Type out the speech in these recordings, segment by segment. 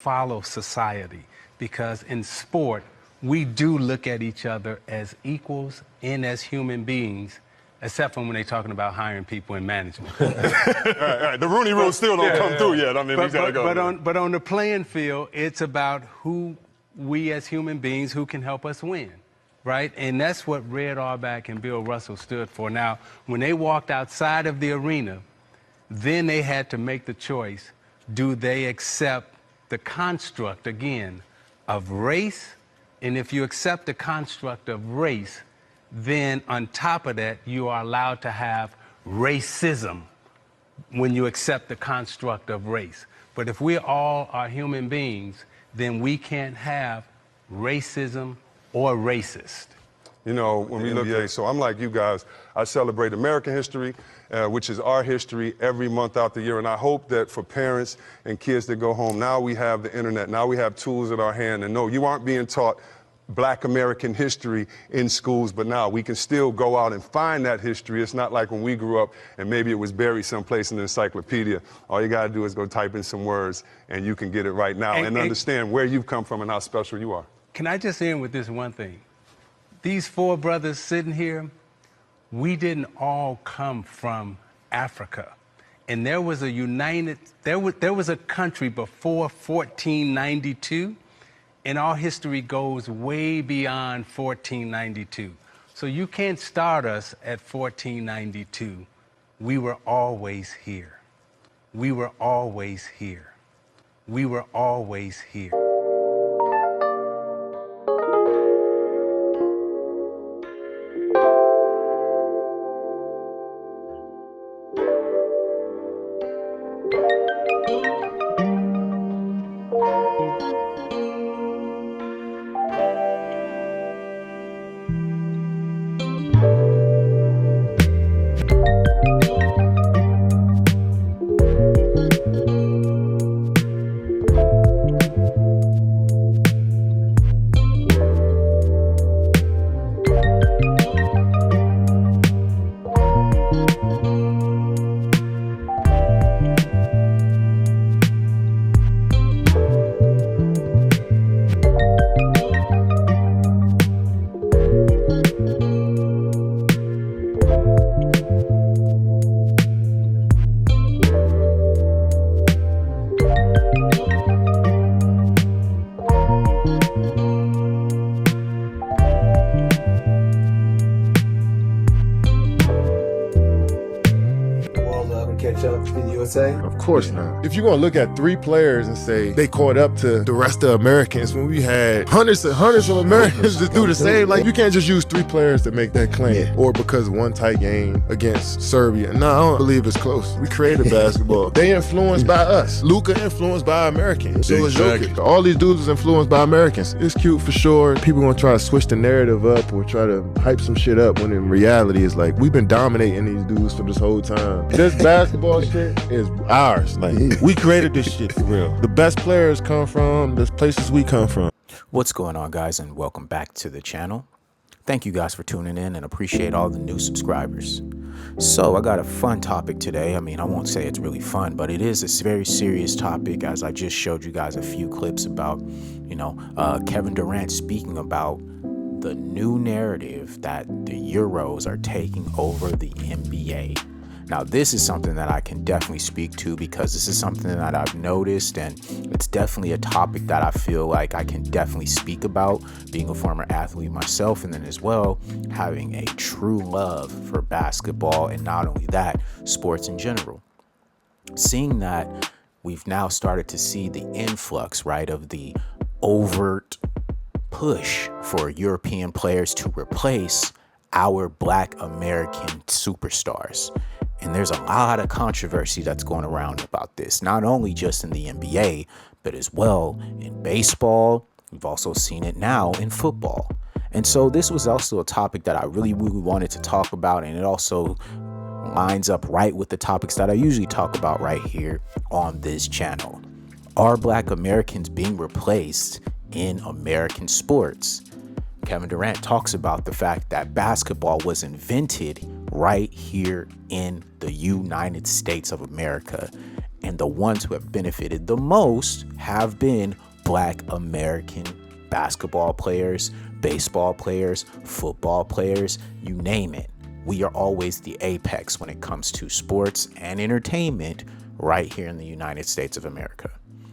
follow society, because in sport, we do look at each other as equals and as human beings, except for when they're talking about hiring people in management. Right. The Rooney Rule still don't come through yet. I mean, we gotta go. But on the playing field, it's about who we as human beings, who can help us win, right? And that's what Red Auerbach and Bill Russell stood for. Now, when they walked outside of the arena, then they had to make the choice. Do they accept the construct, again, of race? And if you accept the construct of race, then on top of that, you are allowed to have racism when you accept the construct of race. But if we all are human beings, then we can't have racism or racist. You know, when we look at, so I'm like you guys, I celebrate American history, which is our history, every month out the year. And I hope that for parents and kids that go home, now we have the internet, now we have tools at our hand. And no, you aren't being taught Black American history in schools, but now we can still go out and find that history. It's not like when we grew up and maybe it was buried someplace in the encyclopedia. All you got to do is go type in some words and you can get it right now and understand where you've come from and how special you are. Can I just end with this one thing? These four brothers sitting here, we didn't all come from Africa. And there was a country before 1492, and our history goes way beyond 1492. So you can't start us at 1492. We were always here. We were always here. We were always here. Of course not. If you're going to look at three players and say they caught up to the rest of Americans when we had hundreds of Americans to do the same, like you can't just use three players to make that claim. Yeah. Or because of one tight game against Serbia. No, I don't believe it's close. We created basketball. They influenced by us. Luka influenced by Americans. So is Jokic. All these dudes is influenced by Americans. It's cute for sure. People going to try to switch the narrative up or try to hype some shit up when in reality it's like we've been dominating these dudes for this whole time. This basketball shit is ours. Like we created this shit for real. The best players come from the places we come from. What's going on, guys, and welcome back to the channel. Thank you guys for tuning in and appreciate all the new subscribers. So I got a fun topic today. I mean, I won't say it's really fun, but it is a very serious topic, as I just showed you guys a few clips about, Kevin Durant speaking about the new narrative that the Euros are taking over the NBA. Now, this is something that I can definitely speak to because this is something that I've noticed, and it's definitely a topic that I feel like I can definitely speak about, being a former athlete myself, and then as well, having a true love for basketball, and not only that, sports in general. Seeing that we've now started to see the influx, right, of the overt push for European players to replace our Black American superstars. And there's a lot of controversy that's going around about this, not only just in the NBA, but as well in baseball. We've also seen it now in football. And so this was also a topic that I really wanted to talk about, and it also lines up right with the topics that I usually talk about right here on this channel. Are Black Americans being replaced in American sports? Kevin Durant talks about the fact that basketball was invented right here in the United States of America. And the ones who have benefited the most have been Black American basketball players, baseball players, football players, you name it. We are always the apex when it comes to sports and entertainment right here in the United States of America.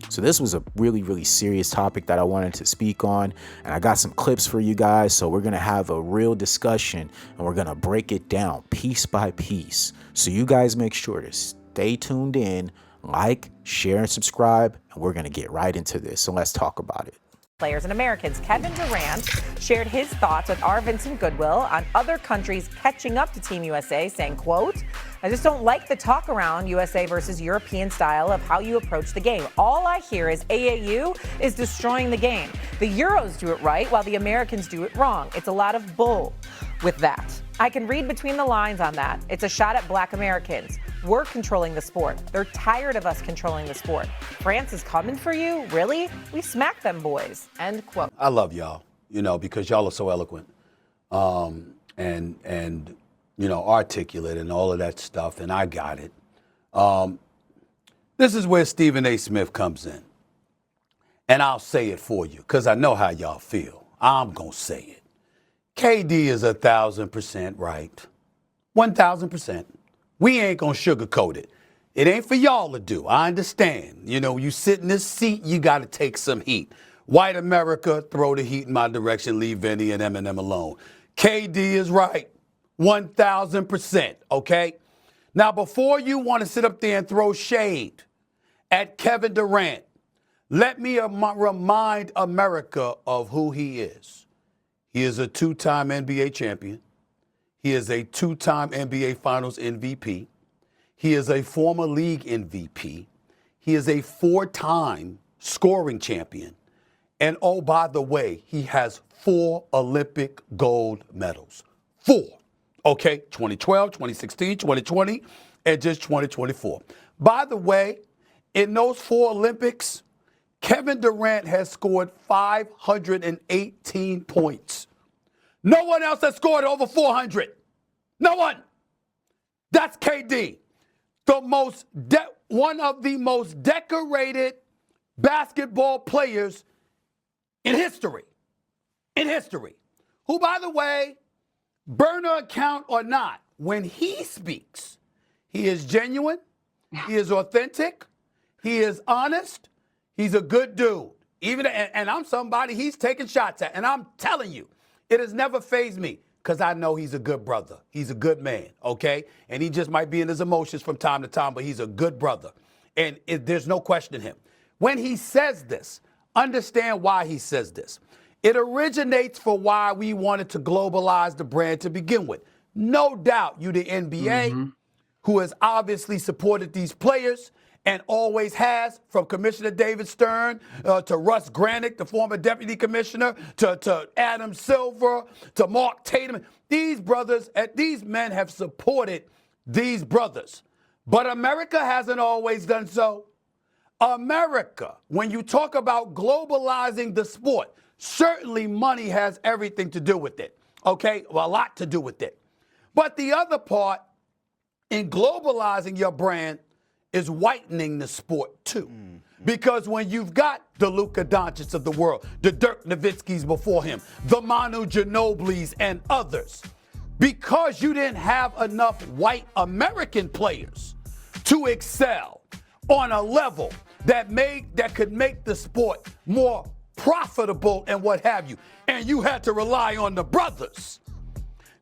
So this was a really, really serious topic that I wanted to speak on, and I got some clips for you guys. So we're going to have a real discussion, and we're going to break it down piece by piece. So you guys make sure to stay tuned in, like, share, and subscribe, and we're going to get right into this. So let's talk about it. Players and Americans. Kevin Durant shared his thoughts with our Vincent Goodwill on other countries catching up to Team USA, saying, quote, I just don't like the talk around USA versus European style of how you approach the game. All I hear is AAU is destroying the game. The Euros do it right while the Americans do it wrong. It's a lot of bull with that. I can read between the lines on that. It's a shot at Black Americans. We're controlling the sport. They're tired of us controlling the sport. France is coming for you? Really? We smack them boys. End quote. I love y'all, because y'all are so eloquent and articulate and all of that stuff, and I got it. This is where Stephen A. Smith comes in. And I'll say it for you, because I know how y'all feel. I'm going to say it. KD is 1,000% right. 1,000%. We ain't going to sugarcoat it. It ain't for y'all to do. I understand. You sit in this seat, you got to take some heat. White America, throw the heat in my direction, leave Vinny and Eminem alone. KD is right. 1,000%, okay? Now, before you want to sit up there and throw shade at Kevin Durant, let me remind America of who he is. He is a two-time NBA champion. He is a two-time NBA Finals MVP. He is a former league MVP. He is a four-time scoring champion. And oh, by the way, he has 4 Olympic gold medals. 4. Okay, 2012, 2016, 2020, and just 2024. By the way, in those 4 Olympics, Kevin Durant has scored 518 points. No one else has scored over 400. No one. That's KD. One of the most decorated basketball players in history. In history. Who, by the way, burner account or not, when he speaks, he is genuine, he is authentic, he is honest, he's a good dude. And I'm somebody he's taking shots at. And I'm telling you, it has never fazed me because I know he's a good brother. He's a good man, okay? And he just might be in his emotions from time to time, but he's a good brother. And there's no questioning him. When he says this, understand why he says this. It originates for why we wanted to globalize the brand to begin with. No doubt you, the NBA, who has obviously supported these players and always has, from Commissioner David Stern to Russ Granick, the former deputy commissioner, to Adam Silver, to Mark Tatum. These men have supported these brothers. But America hasn't always done so. America, when you talk about globalizing the sport, certainly money has everything to do with it, okay? Well, a lot to do with it. But the other part in globalizing your brand is whitening the sport too. Because when you've got the Luka Doncic of the world, the Dirk Nowitzkis before him, the Manu Ginobilis and others, because you didn't have enough white American players to excel on a level that could make the sport more profitable and what have you, and you had to rely on the brothers.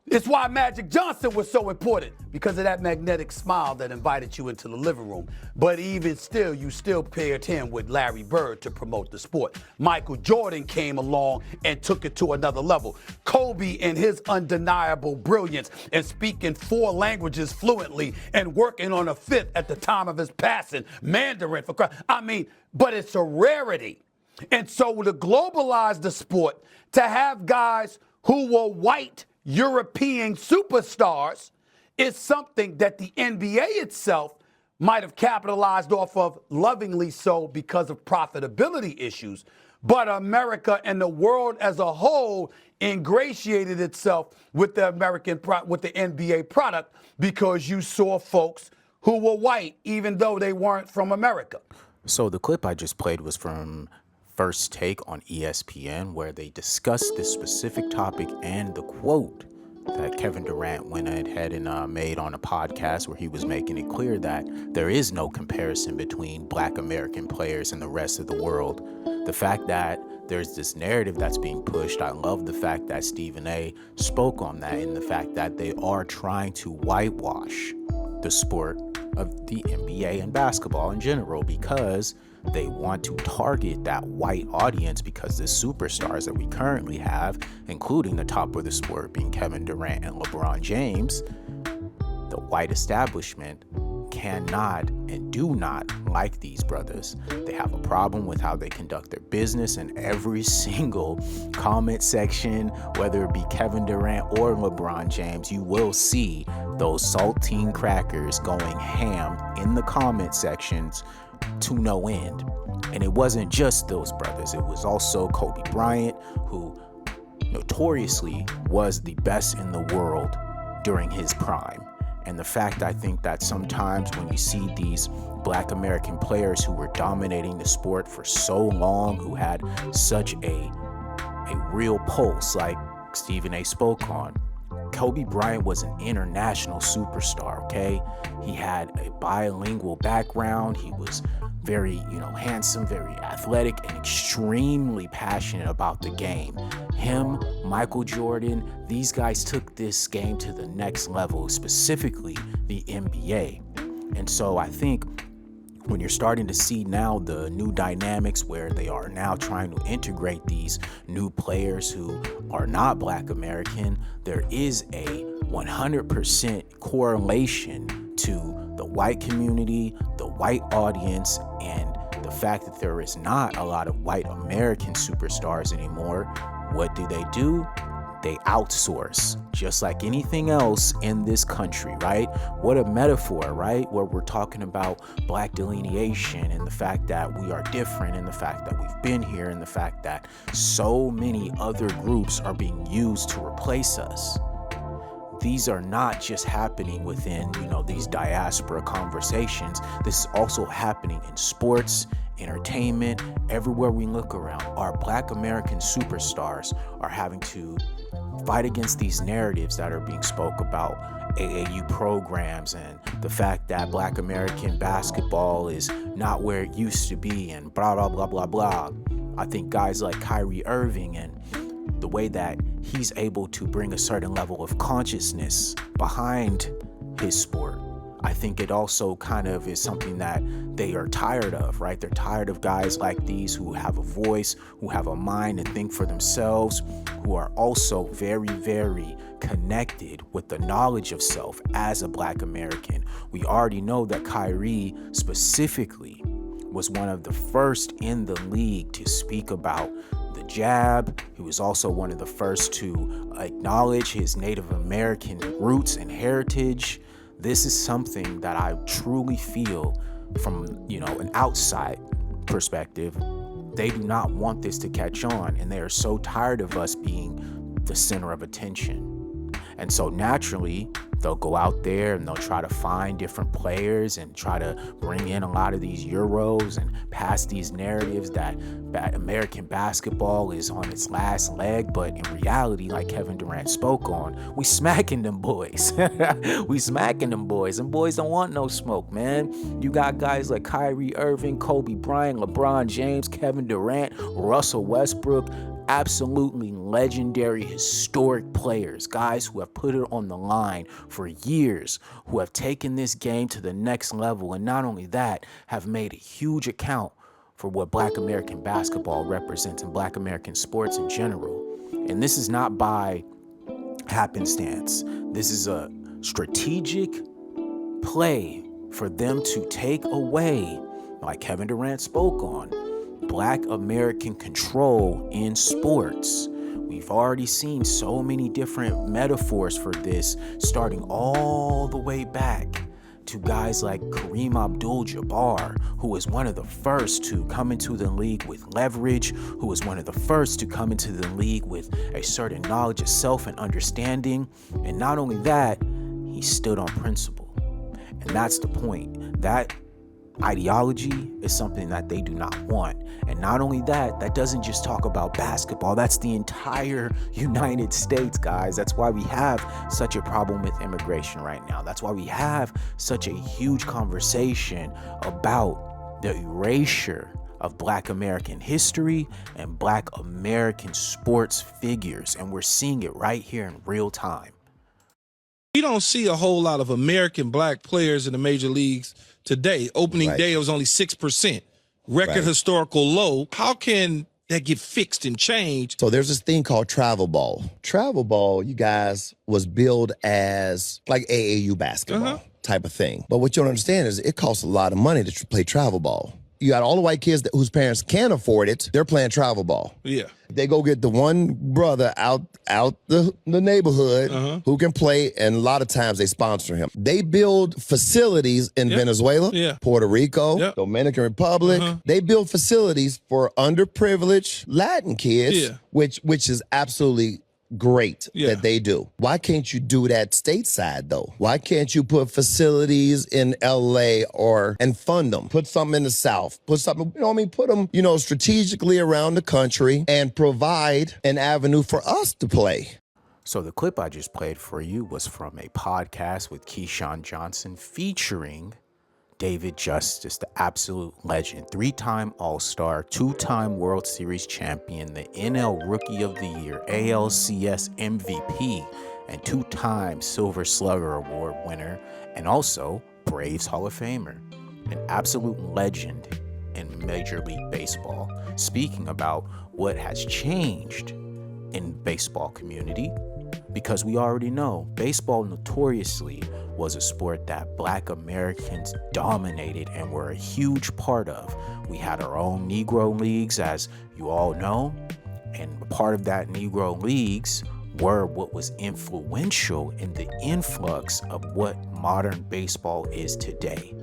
It's why Magic Johnson was so important, because of that magnetic smile that invited you into the living room. But even still, you still paired him with Larry Bird to promote the sport. Michael Jordan came along and took it to another level. Kobe, in his undeniable brilliance and speaking 4 languages fluently and working on a 5th at the time of his passing, Mandarin for Christ. But it's a rarity. And so to globalize the sport, to have guys who were white European superstars is something that the NBA itself might have capitalized off of, lovingly so, because of profitability issues. But America and the world as a whole ingratiated itself with the NBA product, because you saw folks who were white, even though they weren't from America. So the clip I just played was from First Take on ESPN, where they discussed this specific topic and the quote that Kevin Durant went ahead and made on a podcast, where he was making it clear that there is no comparison between Black American players and the rest of the world. The fact that there's this narrative that's being pushed, I love the fact that Stephen A. spoke on that, and the fact that they are trying to whitewash the sport of the NBA and basketball in general, because they want to target that white audience, because the superstars that we currently have, including the top of the sport being Kevin Durant and LeBron James, the white establishment cannot and do not like these brothers. They have a problem with how they conduct their business, and every single comment section, whether it be Kevin Durant or LeBron James, you will see those saltine crackers going ham in the comment sections to no end. And it wasn't just those brothers, it was also Kobe Bryant, who notoriously was the best in the world during his prime. And the fact, I think, that sometimes when you see these Black American players who were dominating the sport for so long, who had such a real pulse, like Stephen A. spoke on, Kobe Bryant was an international superstar, okay? He had a bilingual background. He was very, handsome, very athletic, and extremely passionate about the game. Him, Michael Jordan, these guys took this game to the next level, specifically the NBA. And so I think when you're starting to see now the new dynamics where they are now trying to integrate these new players who are not Black American, there is a 100% correlation to the white community, the white audience, and the fact that there is not a lot of white American superstars anymore. What do? They outsource, just like anything else in this country, right? What a metaphor, right? Where we're talking about Black delineation and the fact that we are different, and the fact that we've been here, and the fact that so many other groups are being used to replace us. These are not just happening within, these diaspora conversations. This is also happening in sports, entertainment, everywhere we look around. Our Black American superstars are having to fight against these narratives that are being spoke about AAU programs, and the fact that Black American basketball is not where it used to be, and blah, blah, blah, blah, blah. I think guys like Kyrieirving, and the way that he's able to bring a certain level of consciousness behind his sport, I think it also kind of is something that they are tired of, right? They're tired of guys like these who have a voice, who have a mind and think for themselves, who are also very, very connected with the knowledge of self as a Black American. We already know that Kyrie specifically was one of the first in the league to speak about the jab. He was also one of the first to acknowledge his Native American roots and heritage. This is something that I truly feel from, an outside perspective. They do not want this to catch on, and they are so tired of us being the center of attention. And so naturally, they'll go out there and they'll try to find different players and try to bring in a lot of these Euros and pass these narratives that American basketball is on its last leg. But in reality, like Kevin Durant spoke on, we smacking them boys. We smacking them boys. And boys don't want no smoke, man. You got guys like Kyrieirving, Kobe Bryant, LeBron James, Kevin Durant, Russell Westbrook, absolutely legendary, historic players, guys who have put it on the line for years, who have taken this game to the next level, and not only that, have made a huge account for what Black American basketball represents and Black American sports in general. And this is not by happenstance. This is a strategic play for them to take away, like Kevin Durant spoke on, Black American control in sports. We've already seen so many different metaphors for this, starting all the way back to guys like Kareem Abdul-Jabbar, who was one of the first to come into the league with leverage, who was one of the first to come into the league with a certain knowledge of self and understanding. And not only that, he stood on principle. And that's the point. That ideology is something that they do not want. And not only that, that doesn't just talk about basketball. That's the entire United States, guys. That's why we have such a problem with immigration right now. That's why we have such a huge conversation about the erasure of Black American history and Black American sports figures. And we're seeing it right here in real time. We don't see a whole lot of American Black players in the major leagues today. Opening day, it was only 6%. Record historical low. How can that get fixed and changed? So there's this thing called travel ball. Travel ball, you guys, was billed as like AAU basketball type of thing. But what you don't understand is it costs a lot of money to play travel ball. You got all the white kids whose parents can't afford it. They're playing travel ball. Yeah. They go get the one brother out the neighborhood who can play, and a lot of times they sponsor him. They build facilities in Venezuela, Puerto Rico, Dominican Republic. They build facilities for underprivileged Latin kids, which is absolutely great that they do. Why can't you do that stateside though? Why can't you put facilities in LA and fund them? Put something in the South. Put something, put them, strategically around the country and provide an avenue for us to play. So the clip I just played for you was from a podcast with Keyshawn Johnson featuring David Justice, the absolute legend, 3-time All-Star, 2-time World Series champion, the NL Rookie of the Year, ALCS MVP, and 2-time Silver Slugger Award winner, and also Braves Hall of Famer, an absolute legend in Major League Baseball, speaking about what has changed in baseball community, because we already know baseball notoriously was a sport that Black Americans dominated and were a huge part of. We had our own Negro leagues, as you all know, and part of that Negro leagues were what was influential in the influx of what modern baseball is today.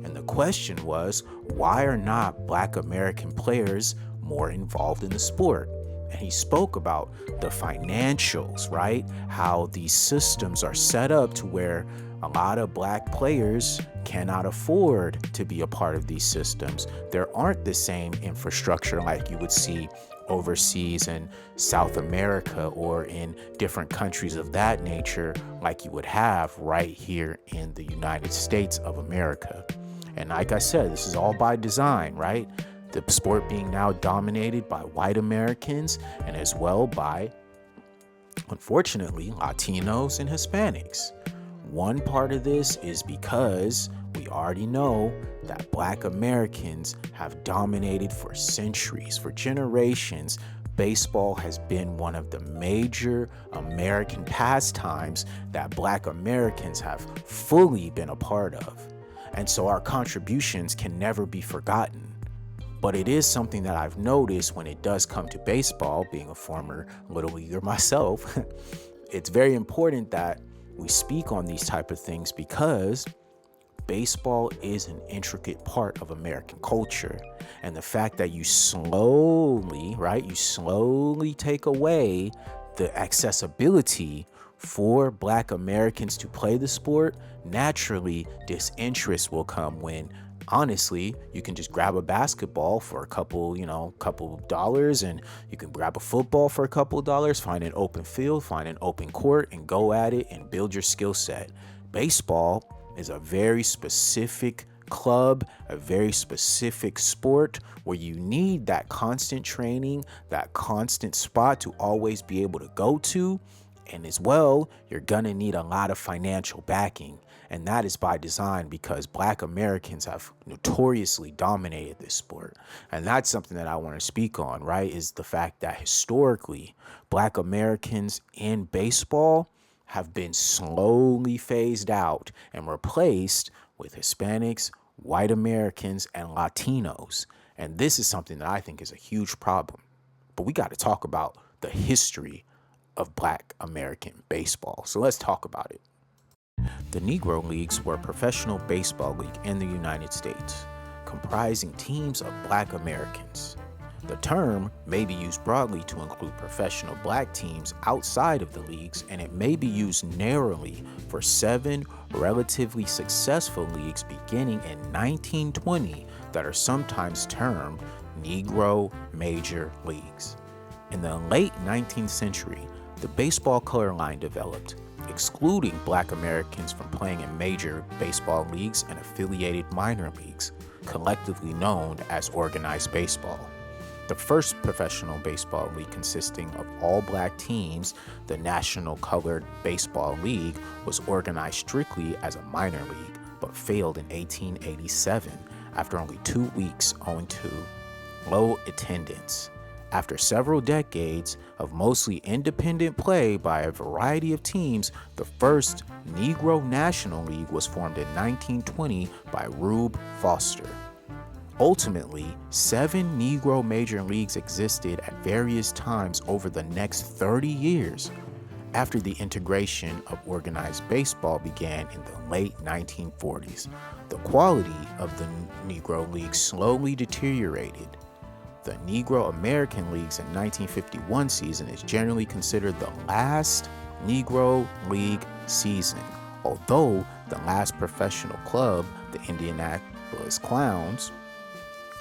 And the question was, why are not Black American players more involved in the sport? And he spoke about the financials, right? How these systems are set up to where a lot of Black players cannot afford to be a part of these systems. There aren't the same infrastructure like you would see overseas in South America or in different countries of that nature like you would have right here in the United States of America. And like I said, this is all by design, right? The sport being now dominated by white Americans and as well by, unfortunately, Latinos and Hispanics. One part of this is because we already know that Black Americans have dominated for centuries, for generations. Baseball has been one of the major American pastimes that Black Americans have fully been a part of. And so our contributions can never be forgotten. But it is something that I've noticed when it does come to baseball, being a former Little Leaguer myself. It's very important that we speak on these type of things because baseball is an intricate part of American culture. And the fact that you slowly take away the accessibility for Black Americans to play the sport, naturally disinterest will come when honestly, you can just grab a basketball for a couple dollars, and you can grab a football for a couple of dollars, find an open field, find an open court, and go at it and build your skill set. Baseball is a very specific club, a very specific sport where you need that constant training, that constant spot to always be able to go to. And as well, you're gonna need a lot of financial backing. And that is by design because Black Americans have notoriously dominated this sport. And that's something that I want to speak on, right? Is the fact that historically, Black Americans in baseball have been slowly phased out and replaced with Hispanics, white Americans, and Latinos. And this is something that I think is a huge problem. But we got to talk about the history of Black American baseball. So let's talk about it. The Negro Leagues were a professional baseball league in the United States, comprising teams of Black Americans. The term may be used broadly to include professional black teams outside of the leagues, and it may be used narrowly for 7 relatively successful leagues beginning in 1920 that are sometimes termed Negro Major Leagues. In the late 19th century, the baseball color line developed, excluding black Americans from playing in major baseball leagues and affiliated minor leagues, collectively known as organized baseball. The first professional baseball league consisting of all black teams, the National Colored Baseball League, was organized strictly as a minor league, but failed in 1887 after only 2 weeks owing to low attendance. After several decades of mostly independent play by a variety of teams, the first Negro National League was formed in 1920 by Rube Foster. Ultimately, 7 Negro major leagues existed at various times over the next 30 years. After the integration of organized baseball began in the late 1940s, the quality of the Negro League slowly deteriorated. The Negro American League's in 1951 season is generally considered the last Negro League season, although the last professional club, the Indianapolis Clowns,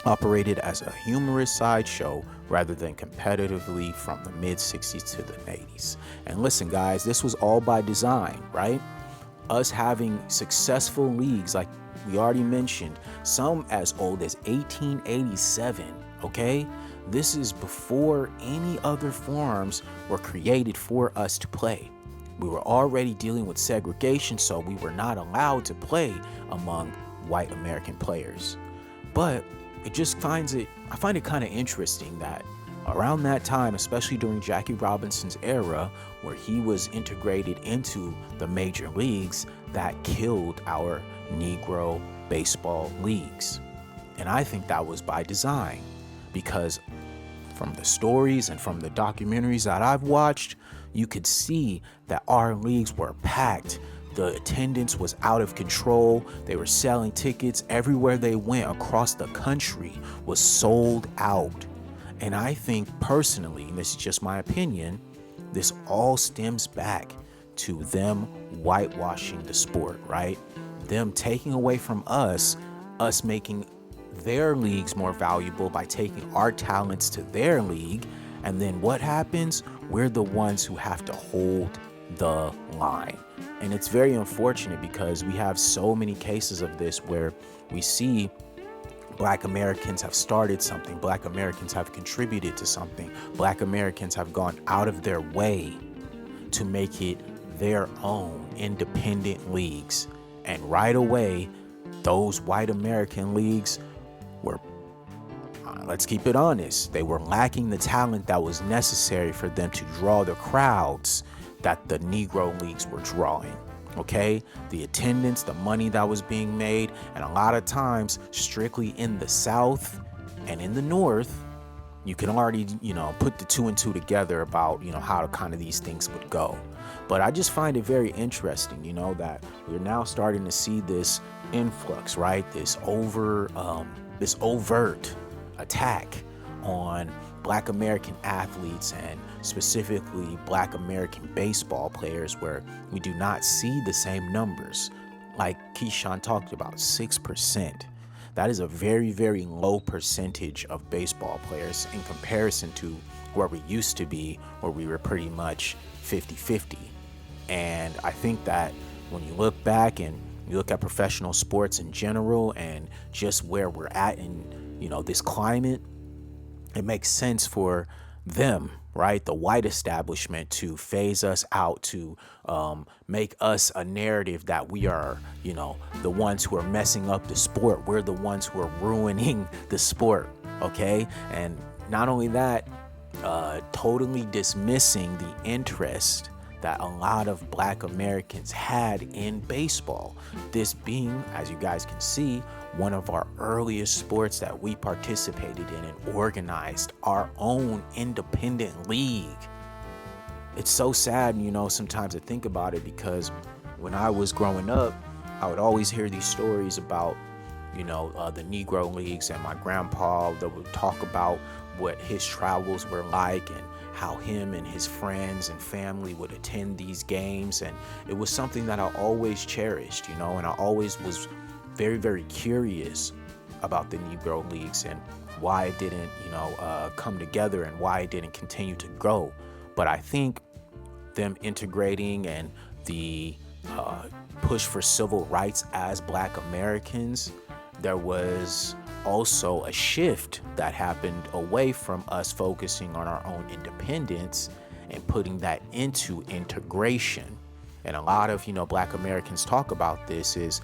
operated as a humorous sideshow rather than competitively from the mid-60s to the 80s. And listen, guys, this was all by design, right? Us having successful leagues, like we already mentioned, some as old as 1887, okay? This is before any other forms were created for us to play. We were already dealing with segregation, so we were not allowed to play among white American players. But I find it kind of interesting that around that time, especially during Jackie Robinson's era, where he was integrated into the major leagues, that killed our Negro baseball leagues. And I think that was by design, because from the stories and from the documentaries that I've watched, you could see that our leagues were packed. The attendance was out of control. They were selling tickets everywhere they went across the country, was sold out. And I think personally, and this is just my opinion, this all stems back to them whitewashing the sport, right? Them taking away from us making their leagues more valuable by taking our talents to their league. And then what happens? We're the ones who have to hold the line. And it's very unfortunate because we have so many cases of this where we see Black Americans have started something, Black Americans have contributed to something, Black Americans have gone out of their way to make it their own independent leagues. And right away, those white American leagues were, let's keep it honest, they were lacking the talent that was necessary for them to draw the crowds that the Negro leagues were drawing. Okay, the attendance, the money that was being made, and a lot of times strictly in the South and in the North, you can already, put the 2 and 2 together about, how kind of these things would go. But I just find it very interesting, that we're now starting to see this influx, right? This overt attack on Black American athletes and specifically Black American baseball players, where we do not see the same numbers. Like Keyshawn talked about, 6%. That is a very, very low percentage of baseball players in comparison to where we used to be, where we were pretty much 50-50. And I think that when you look back and you look at professional sports in general and just where we're at in, this climate, it makes sense for them, right, the white establishment, to phase us out, to make us a narrative that we are, the ones who are messing up the sport. We're the ones who are ruining the sport, okay? And not only that, totally dismissing the interest that a lot of Black Americans had in baseball. This being, as you guys can see, one of our earliest sports that we participated in and organized our own independent league. It's so sad, sometimes to think about it, because when I was growing up, I would always hear these stories about, the Negro Leagues, and my grandpa that would talk about what his travels were like and how him and his friends and family would attend these games. And it was something that I always cherished, and I always was very, very curious about the Negro Leagues and why it didn't, come together and why it didn't continue to grow. But I think them integrating and the push for civil rights as Black Americans, there was also a shift that happened away from us focusing on our own independence and putting that into integration. And a lot of, Black Americans talk about this is,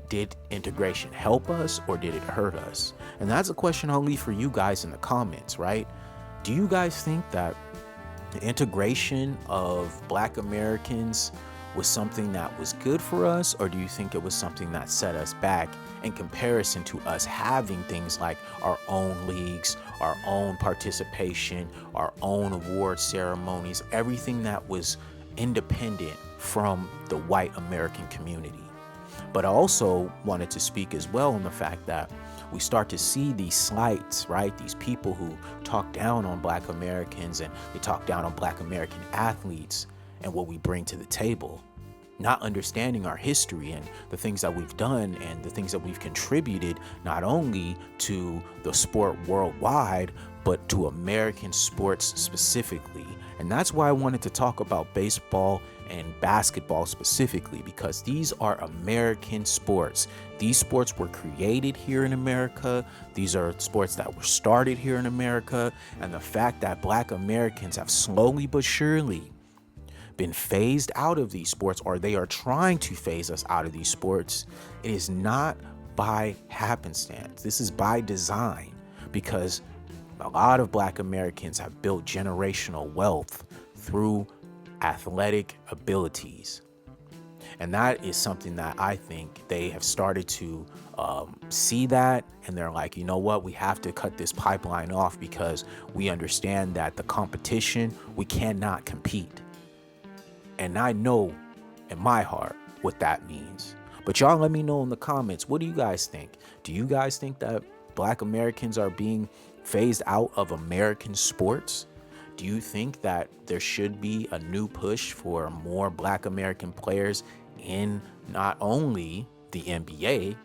did integration help us or did it hurt us? And that's a question I'll leave for you guys in the comments, right? Do you guys think that the integration of Black Americans was something that was good for us, or do you think it was something that set us back in comparison to us having things like our own leagues, our own participation, our own award ceremonies, everything that was independent from the white American community? But I also wanted to speak as well on the fact that we start to see these slights, right? These people who talk down on Black Americans and they talk down on Black American athletes and what we bring to the table, not understanding our history and the things that we've done and the things that we've contributed, not only to the sport worldwide, but to American sports specifically. And that's why I wanted to talk about baseball and basketball specifically, because these are American sports. These sports were created here in America. These are sports that were started here in America. And the fact that Black Americans have slowly but surely been phased out of these sports, or they are trying to phase us out of these sports, it is not by happenstance. This is by design, because a lot of Black Americans have built generational wealth through athletic abilities. And that is something that I think they have started to see that, and they're like, you know what, we have to cut this pipeline off because we understand that the competition, we cannot compete. And I know in my heart what that means. But y'all let me know in the comments, what do you guys think? Do you guys think that Black Americans are being phased out of American sports? Do you think that there should be a new push for more Black American players in not only the NBA,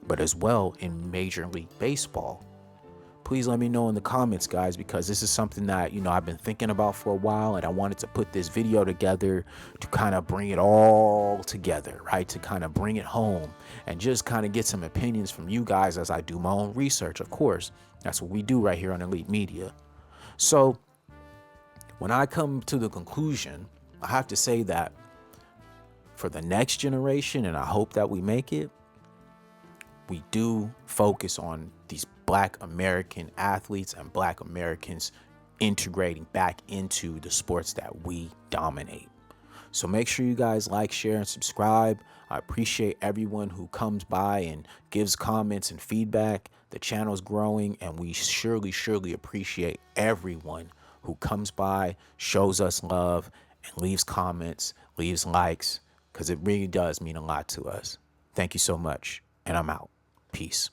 but as well in Major League Baseball? Please let me know in the comments, guys, because this is something that, I've been thinking about for a while, and I wanted to put this video together to kind of bring it all together, right? To kind of bring it home and just kind of get some opinions from you guys as I do my own research. Of course, that's what we do right here on Elite Media. So when I come to the conclusion, I have to say that for the next generation, and I hope that we make it, we do focus on these Black American athletes and Black Americans integrating back into the sports that we dominate. So make sure you guys like, share, and subscribe. I appreciate everyone who comes by and gives comments and feedback. The channel's growing, and we surely appreciate everyone who comes by, shows us love, and leaves comments, leaves likes, because it really does mean a lot to us. Thank you so much, and I'm out. Peace.